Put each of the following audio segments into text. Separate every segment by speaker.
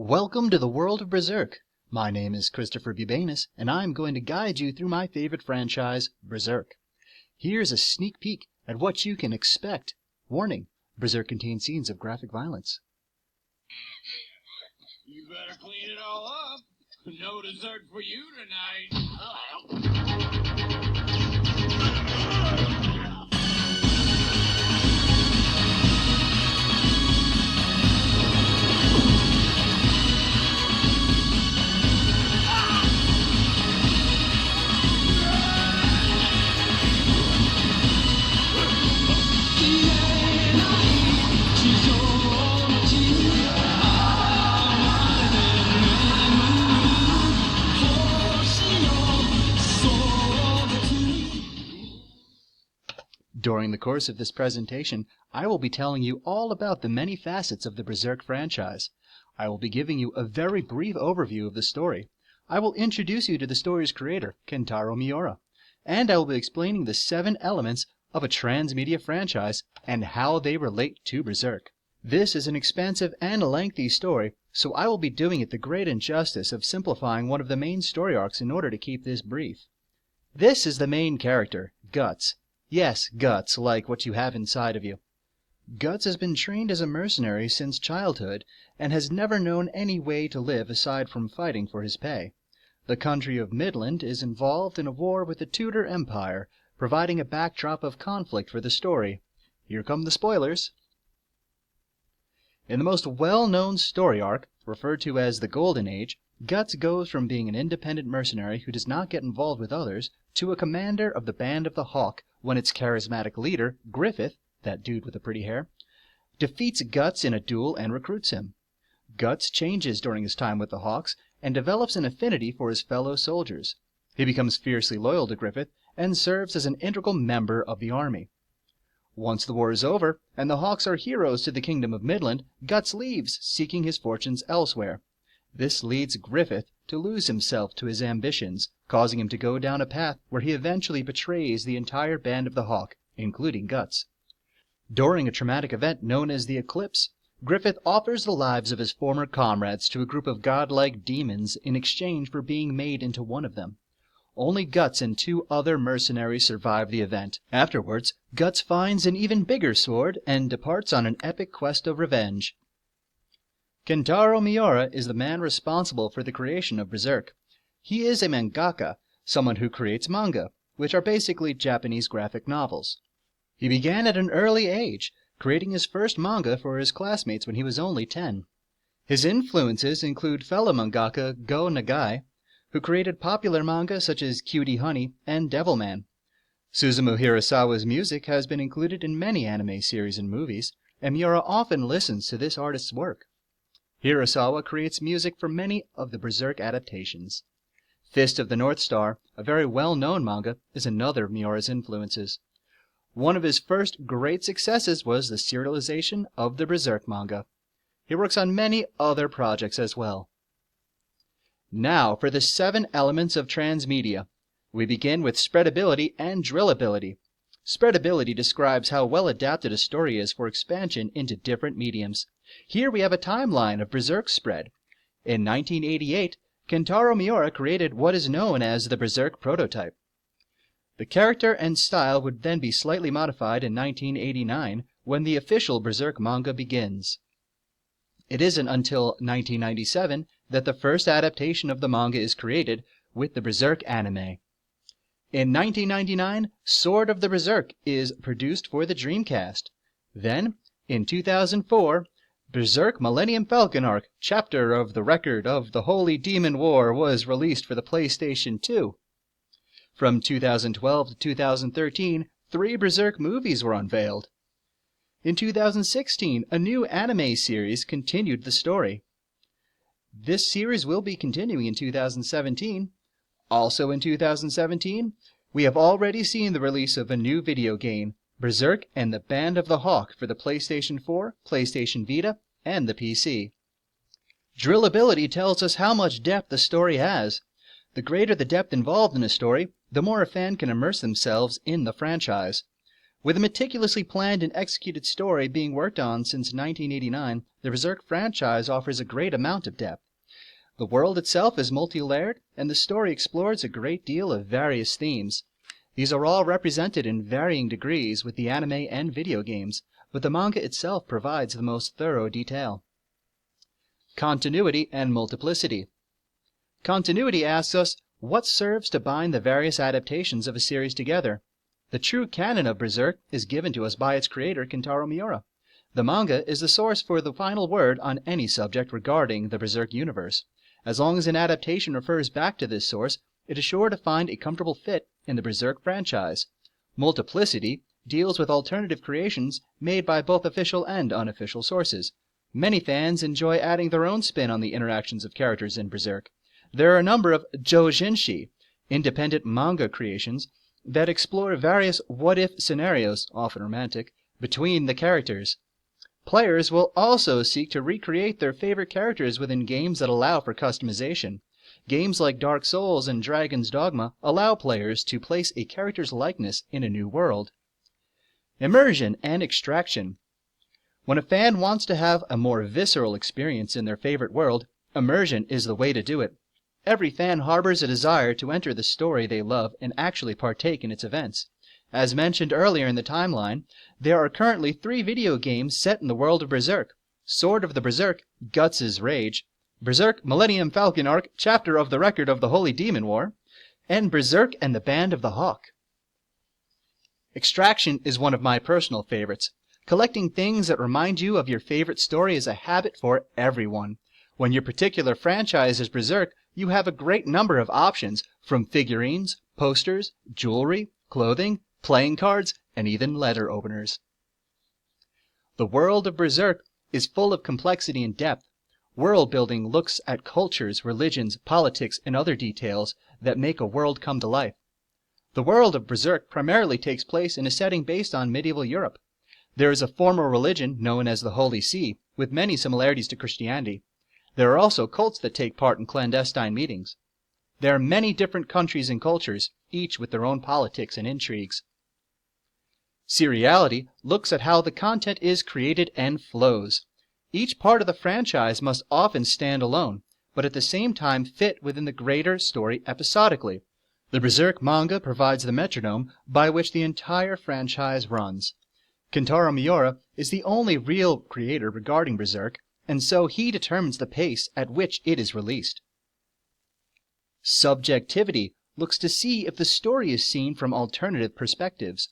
Speaker 1: Welcome to the world of Berserk. My name is Christopher Bubenas, and I'm going to guide you through my favorite franchise, Berserk. Here's a sneak peek at what you can expect. Warning, Berserk contains scenes of graphic violence.
Speaker 2: You better clean it all up. No dessert for you tonight.
Speaker 1: During the course of this presentation, I will be telling you all about the many facets of the Berserk franchise. I will be giving you a very brief overview of the story. I will introduce you to the story's creator, Kentaro Miura, and I will be explaining the 7 elements of a transmedia franchise and how they relate to Berserk. This is an expansive and lengthy story, so I will be doing it the great injustice of simplifying one of the main story arcs in order to keep this brief. This is the main character, Guts. Yes, Guts, like what you have inside of you. Guts has been trained as a mercenary since childhood and has never known any way to live aside from fighting for his pay. The country of Midland is involved in a war with the Tudor Empire, providing a backdrop of conflict for the story. Here come the spoilers. In the most well-known story arc, referred to as the Golden Age, Guts goes from being an independent mercenary who does not get involved with others to a commander of the Band of the Hawk when its charismatic leader, Griffith, that dude with the pretty hair, defeats Guts in a duel and recruits him. Guts changes during his time with the Hawks and develops an affinity for his fellow soldiers. He becomes fiercely loyal to Griffith and serves as an integral member of the army. Once the war is over and the Hawks are heroes to the Kingdom of Midland, Guts leaves, seeking his fortunes elsewhere. This leads Griffith to lose himself to his ambitions, causing him to go down a path where he eventually betrays the entire Band of the Hawk, including Guts. During a traumatic event known as the Eclipse, Griffith offers the lives of his former comrades to a group of godlike demons in exchange for being made into one of them. Only Guts and 2 other mercenaries survive the event. Afterwards, Guts finds an even bigger sword and departs on an epic quest of revenge. Kentaro Miura is the man responsible for the creation of Berserk. He is a mangaka, someone who creates manga, which are basically Japanese graphic novels. He began at an early age, creating his first manga for his classmates when he was only 10. His influences include fellow mangaka Go Nagai, who created popular manga such as Cutie Honey and Devilman. Suzumu Hirasawa's music has been included in many anime series and movies, and Miura often listens to this artist's work. Hirasawa creates music for many of the Berserk adaptations. Fist of the North Star, a very well-known manga, is another of Miura's influences. One of his first great successes was the serialization of the Berserk manga. He works on many other projects as well. Now for the 7 elements of transmedia. We begin with spreadability and drillability. Spreadability describes how well adapted a story is for expansion into different mediums. Here we have a timeline of Berserk's spread. In 1988, Kentaro Miura created what is known as the Berserk prototype. The character and style would then be slightly modified in 1989 when the official Berserk manga begins. It isn't until 1997 that the first adaptation of the manga is created with the Berserk anime. In 1999, Sword of the Berserk is produced for the Dreamcast. Then, in 2004, Berserk Millennium Falcon Arc, Chapter of the Record of the Holy Demon War was released for the PlayStation 2. From 2012 to 2013, 3 Berserk movies were unveiled. In 2016, a new anime series continued the story. This series will be continuing in 2017. Also in 2017, we have already seen the release of a new video game, Berserk and the Band of the Hawk, for the PlayStation 4, PlayStation Vita, and the PC. Drillability tells us how much depth the story has. The greater the depth involved in a story, the more a fan can immerse themselves in the franchise. With a meticulously planned and executed story being worked on since 1989, the Berserk franchise offers a great amount of depth. The world itself is multi-layered, and the story explores a great deal of various themes. These are all represented in varying degrees with the anime and video games, but the manga itself provides the most thorough detail. Continuity and multiplicity. Continuity asks us, what serves to bind the various adaptations of a series together? The true canon of Berserk is given to us by its creator, Kentaro Miura. The manga is the source for the final word on any subject regarding the Berserk universe. As long as an adaptation refers back to this source, it is sure to find a comfortable fit in the Berserk franchise. Multiplicity deals with alternative creations made by both official and unofficial sources. Many fans enjoy adding their own spin on the interactions of characters in Berserk. There are a number of Joujinshi, independent manga creations, that explore various what-if scenarios, often romantic, between the characters. Players will also seek to recreate their favorite characters within games that allow for customization. Games like Dark Souls and Dragon's Dogma allow players to place a character's likeness in a new world. Immersion and extraction. When a fan wants to have a more visceral experience in their favorite world, immersion is the way to do it. Every fan harbors a desire to enter the story they love and actually partake in its events. As mentioned earlier in the timeline, there are currently 3 video games set in the world of Berserk: Sword of the Berserk, Guts' Rage, Berserk Millennium Falcon Arc, Chapter of the Record of the Holy Demon War, and Berserk and the Band of the Hawk. Extraction is one of my personal favorites. Collecting things that remind you of your favorite story is a habit for everyone. When your particular franchise is Berserk, you have a great number of options, from figurines, posters, jewelry, clothing, playing cards, and even letter openers. The world of Berserk is full of complexity and depth. World building looks at cultures, religions, politics, and other details that make a world come to life. The world of Berserk primarily takes place in a setting based on medieval Europe. There is a formal religion known as the Holy See, with many similarities to Christianity. There are also cults that take part in clandestine meetings. There are many different countries and cultures, each with their own politics and intrigues. Seriality looks at how the content is created and flows. Each part of the franchise must often stand alone, but at the same time fit within the greater story episodically. The Berserk manga provides the metronome by which the entire franchise runs. Kentaro Miura is the only real creator regarding Berserk, and so he determines the pace at which it is released. Subjectivity looks to see if the story is seen from alternative perspectives.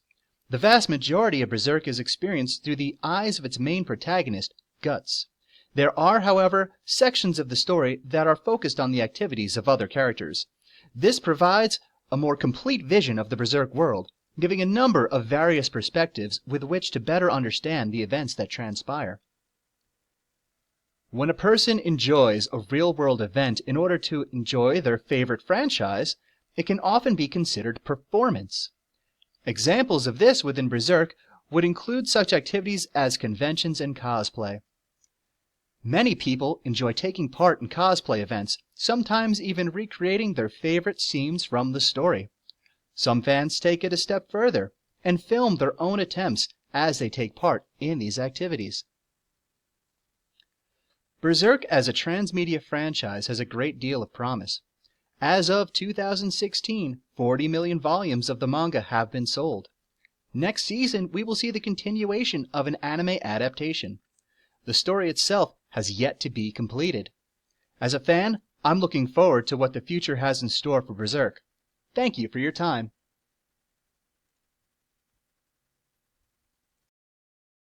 Speaker 1: The vast majority of Berserk is experienced through the eyes of its main protagonist, Guts. There are, however, sections of the story that are focused on the activities of other characters. This provides a more complete vision of the Berserk world, giving a number of various perspectives with which to better understand the events that transpire. When a person enjoys a real-world event in order to enjoy their favorite franchise, it can often be considered performance. Examples of this within Berserk would include such activities as conventions and cosplay. Many people enjoy taking part in cosplay events, sometimes even recreating their favorite scenes from the story. Some fans take it a step further and film their own attempts as they take part in these activities. Berserk as a transmedia franchise has a great deal of promise. As of 2016, 40 million volumes of the manga have been sold. Next season, we will see the continuation of an anime adaptation. The story itself has yet to be completed. As a fan, I'm looking forward to what the future has in store for Berserk. Thank you for your time.